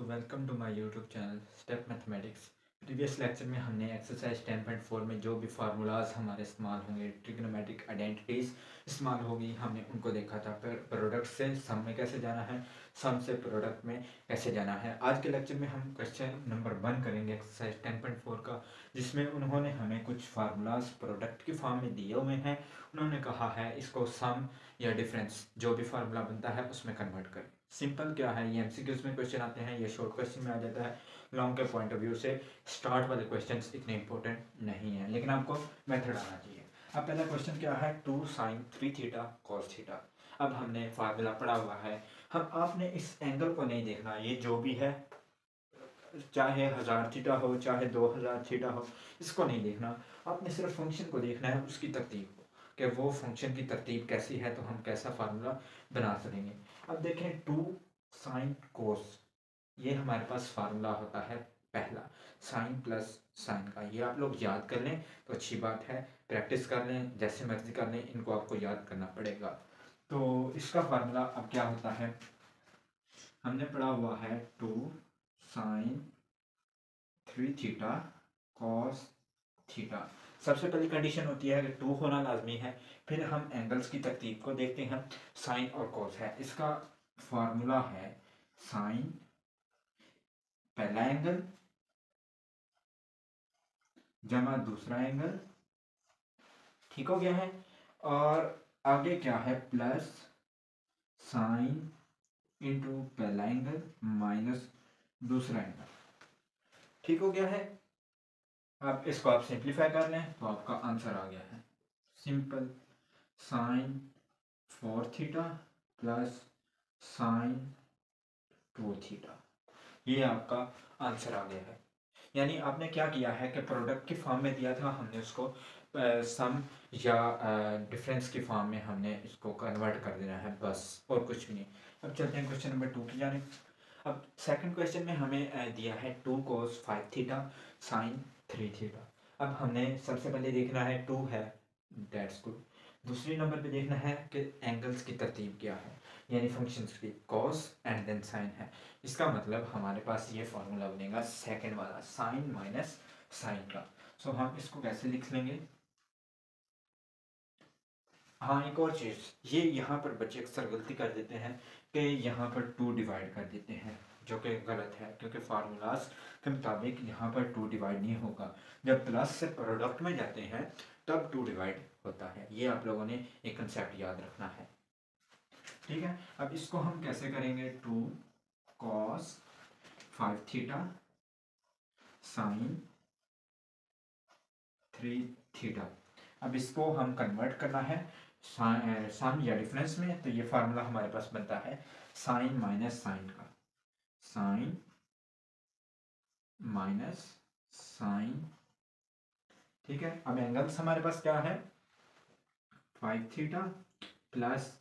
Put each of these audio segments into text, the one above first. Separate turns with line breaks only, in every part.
तो welcome to my YouTube channel step mathematics. Previous lecture में हमने एक्सरसाइज 10.4 में जो भी फार्मूलाज हमारे इस्तेमाल होंगे, ट्रिग्नोमेट्रिक आइडेंटिटीज इस्तेमाल होगी, हमने उनको देखा था। पर प्रोडक्ट से सम में कैसे जाना है, सम से प्रोडक्ट में कैसे जाना है। आज के लेक्चर में हम क्वेश्चन नंबर 1 करेंगे एक्सरसाइज 10.4 का, जिसमें उन्होंने हमें कुछ फार्मूलाज प्रोडक्ट की फॉर्म में दिए हुए हैं। उन्होंने कहा है इसको सम या डिफरेंस जो भी फार्मूला बनता है उसमें कन्वर्ट करें। सिंपल क्या है, ये एमसीक्यूज में क्वेश्चन आते हैं, ये शॉर्ट क्वेश्चन में आ जाता है। लॉन्ग के पॉइंट ऑफ व्यू से स्टार्ट वाले क्वेश्चंस इतने इंपॉर्टेंट नहीं है, लेकिन आपको मेथड आना चाहिए। अब पहला क्वेश्चन क्या है, 2 sin 3 थीटा cos थीटा। अब हमने फार्मूला पढ़ा हुआ है, हम आपने इस एंगल को नहीं देखना, ये जो भी है चाहे 1000 थीटा हो चाहे 2000 थीटा हो, इसको नहीं देखना। आपने सिर्फ फंक्शन को देखना है, उसकी तरतीब को, कि वो फंक्शन की तरतीब कैसी है तो हम कैसा फार्मूला बना सकेंगे। अब देखें 2 sin cos, ये हमारे पास फार्मूला होता है पहला, साइन प्लस साइन का। ये आप लोग याद कर लें तो अच्छी बात है, प्रैक्टिस कर लें, जैसे मर्जी कर लें, इनको आपको याद करना पड़ेगा। तो इसका फार्मूला अब क्या होता है, हमने पढ़ा हुआ है 2 sin 3 थीटा cos थीटा। सबसे पहली कंडीशन होती है कि 2 होना लाजमी है। फिर हम एंगल्स की तरतीब को देखते हैं, साइन और cos है। इसका फार्मूला है साइन पहला एंगल जमा दूसरा एंगल, ठीक हो गया है। और आगे क्या है, प्लस साइन इंटू पहला एंगल माइनस दूसरा एंगल, ठीक हो गया है। अब इसको आप सिंप्लीफाई कर लें तो आपका आंसर आ गया है, simple sine 4 theta plus sine 2 theta, ये आपका आंसर आ गया है। यानी आपने क्या किया है कि प्रोडक्ट की फॉर्म में दिया था, हमने उसको सम या डिफरेंस की फॉर्म में हमने इसको कन्वर्ट कर देना है, बस और कुछ भी नहीं। अब चलते हैं क्वेश्चन नंबर 2 की जानिब। अब सेकंड क्वेश्चन में हमें दिया है 2 cos 5 थीटा साइन 3 थीटा। अब हमने सबसे पहले देखना है 2 है, दैट्स गुड। दूसरी नंबर पे देखना है कि एंगल्स की तरतीब क्या है, यानी फंक्शंस की cos एंड देन साइन है। इसका मतलब हमारे पास ये फॉर्मूला बनेगा सेकंड वाला, साइन माइनस साइन का। सो हम इसको कैसे लिख लेंगे। हाँ, एक और चीज़, ये यहाँ पर बच्चे अक्सर गलती कर देते हैं कि यहाँ पर 2 डिवाइड कर देते हैं, जो कि गलत है, क्योंकि फार्मूलाज के मुताबिक यहाँ पर 2 डिवाइड नहीं होगा। जब प्लस से प्रोडक्ट में जाते हैं तब 2 डिवाइड होता है। ये आप लोगों ने एक कंसेप्ट याद रखना है, ठीक है। अब इसको हम कैसे करेंगे, 2 cos 5 थीटा साइन 3 थीटा। अब इसको हम कन्वर्ट करना है सम या डिफरेंस में, तो ये फार्मूला हमारे पास बनता है साइन माइनस साइन का, साइन माइनस साइन, ठीक है। अब एंगल्स हमारे पास क्या है, 5 थीटा प्लस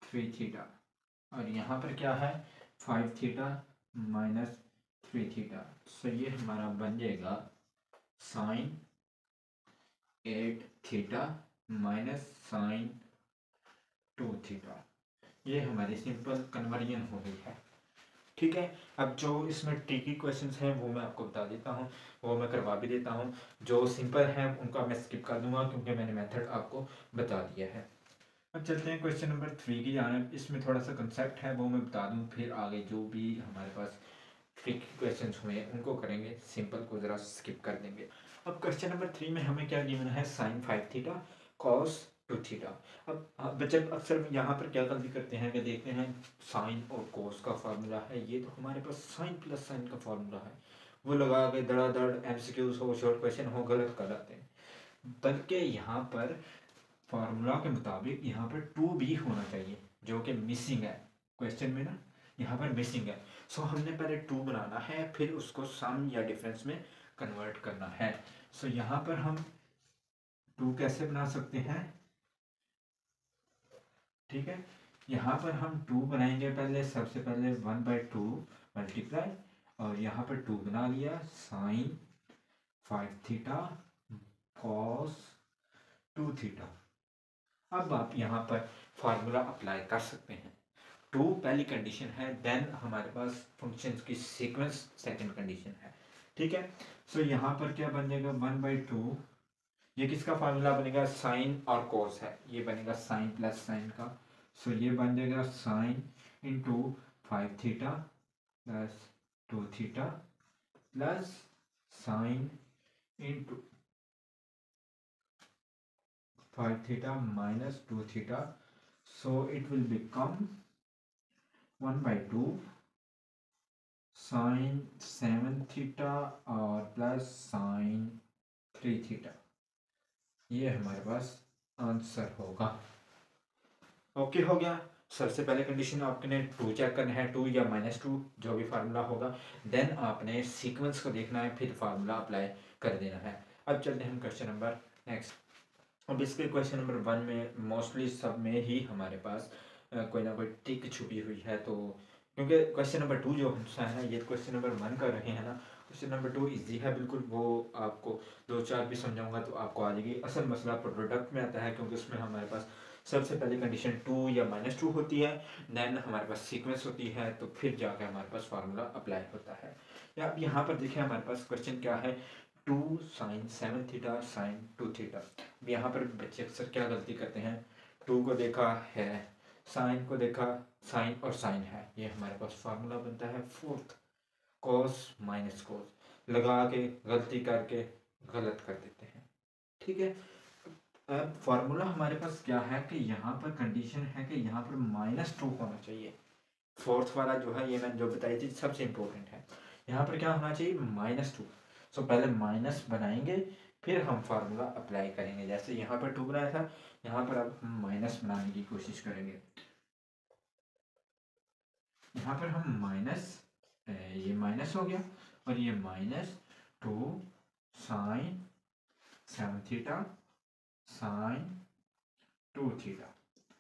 3 थीटा, और यहाँ पर क्या है 5 थीटा माइनस 3 थीटा। सो ये हमारा बन जाएगा sine 8 theta minus sine 2 theta. ये हमारी सिंपल कन्वर्जन हो गई है, ठीक है। अब जो इसमें ट्रिकी क्वेश्चंस हैं वो मैं आपको बता देता हूँ, वो मैं करवा भी देता हूँ। जो सिंपल हैं उनका मैं स्किप कर दूंगा क्योंकि मैंने मेथड आपको बता दिया है। अब चलते हैं क्वेश्चन नंबर 3 की जानिब। इसमें थोड़ा सा कंसेप्ट है वो मैं बता दूँ, फिर आगे जो भी हमारे पास ट्रिकी क्वेश्चन हुए उनको करेंगे, सिंपल को ज़रा स्किप कर देंगे। अब क्वेश्चन नंबर 3 में हमें क्या गिवन है, साइन 5 थीटा कॉस 2 थीटा। अब बच्चे अक्सर यहाँ पर क्या गलती करते हैं कि देखते हैं साइन और कोस का फार्मूला है, ये तो हमारे पास साइन प्लस साइन का फार्मूला है, वो लगा के धड़ाधड़ एमसीक्यूज हो, शॉर्ट क्वेश्चन हो, गलत कर आते हैं। बल्कि यहाँ पर फार्मूला के मुताबिक यहाँ पर 2 भी होना चाहिए, जो कि मिसिंग है क्वेश्चन में ना, यहाँ पर मिसिंग है। सो हमने पहले 2 बनाना है, फिर उसको सम या डिफरेंस में कन्वर्ट करना है। सो यहाँ पर हम 2 कैसे बना सकते हैं, ठीक है। यहाँ पर हम 2 बनाएंगे, पहले सबसे पहले 1/2 मल्टीप्लाई, और यहाँ पर 2 बना लिया, साइन 5 थीटा कॉस 2 थीटा। अब आप यहाँ पर फार्मूला अप्लाई कर सकते हैं। टू पहली कंडीशन है, देन हमारे पास फंक्शन की सीक्वेंस सेकंड कंडीशन है। ठीक है, सो यहाँ पर क्या बन जाएगा 1/2, ये किसका फार्मूला बनेगा, साइन और कोस है, ये बनेगा साइन प्लस साइन का। सो ये बन जाएगा sine into 5 theta plus 2 theta plus sine into 5 theta minus 2 theta. So it will become 1/2 sine 7 theta और प्लस साइन 3 थीटा। ये हमारे पास आंसर होगा। ओके हो गया। सबसे पहले कंडीशन आपने टू चेक करना है, टू या -2 जो भी फार्मूला होगा, देन आपने सीक्वेंस को देखना है, फिर फार्मूला अप्लाई कर देना है। अब चलते हैं हम क्वेश्चन नंबर नेक्स्ट। अब इसके क्वेश्चन नंबर 1 में मोस्टली सब में ही हमारे पास कोई ना कोई टिक छुपी हुई है, तो क्योंकि क्वेश्चन नंबर 2 जो है ना, ये क्वेश्चन नंबर 1 कर रहे हैं ना, क्वेश्चन नंबर 2 इजी है बिल्कुल, वो आपको 2-4 भी समझाऊंगा तो आपको आ जाएगी। असल मसला प्रोडक्ट में आता है, क्योंकि उसमें हमारे पास सबसे पहले कंडीशन 2 या -2 होती है, देन हमारे पास सीक्वेंस होती है, तो फिर जाकर हमारे पास फार्मूला अप्लाई होता है। या अब यहाँ पर देखिए हमारे पास क्वेश्चन क्या है, 2 साइन 7 थीटा साइन 2 थीटा। अब यहाँ पर बच्चे अक्सर क्या गलती करते हैं, 2 को देखा है, साइन को देखा, साइन और साइन है, ये हमारे पास फार्मूला बनता है फोर्थ, कॉस माइनस कॉस, लगा के गलती करके गलत कर देते हैं। ठीक है, अब फार्मूला हमारे पास क्या है कि यहाँ पर कंडीशन है कि यहाँ पर -2 होना चाहिए। फोर्थ वाला जो है, ये मैंने जो बताई थी सबसे इम्पोर्टेंट है, यहाँ पर क्या होना चाहिए -2। सो पहले माइनस बनाएंगे, फिर हम फार्मूला अप्लाई करेंगे। जैसे यहाँ पर 2 बनाया था, यहाँ पर अब हम माइनस बनाने की कोशिश करेंगे। यहाँ पर हम ये माइनस हो गया और ये -2 साइन 7 थीटा साइन 2 थीटा।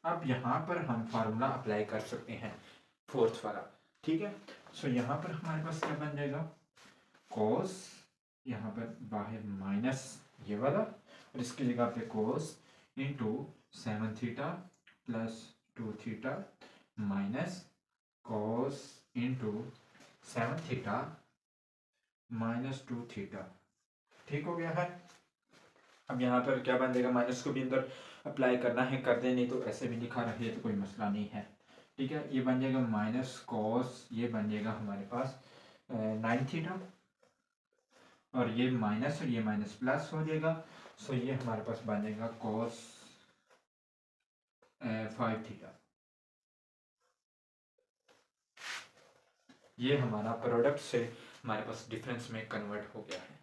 अब यहाँ पर हम फार्मूला अप्लाई कर सकते हैं फोर्थ वाला। ठीक है, सो यहाँ पर हमारे पास क्या बन जाएगा, कोस, यहाँ पर बाहर माइनस ये वाला, और इसकी जगह पे cos into 7 theta plus 2 theta minus cos into 7 theta minus 2 theta. ठीक हो गया है। अब यहाँ पर क्या बन जाएगा, माइनस को भी अंदर अप्लाई करना है, कर दे, नहीं तो ऐसे भी दिखा रहे हैं तो कोई मसला नहीं है। ठीक है, ये बन जाएगा माइनस कॉस, ये बन जाएगा हमारे पास 9 थीटा, और ये माइनस और ये माइनस प्लस हो जाएगा। सो ये हमारे पास बन जाएगा कॉस 5 थीटा। ये हमारा प्रोडक्ट से हमारे पास डिफरेंस में कन्वर्ट हो गया है।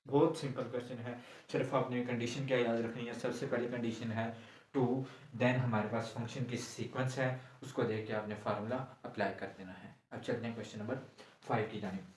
बहुत सिंपल क्वेश्चन है, सिर्फ आपने कंडीशन क्या याद रखनी है, सबसे पहली कंडीशन है 2, देन हमारे पास फंक्शन की सीक्वेंस है, उसको देख के आपने फार्मूला अप्लाई कर देना है। अब चलते हैं क्वेश्चन नंबर 5 की जानिब।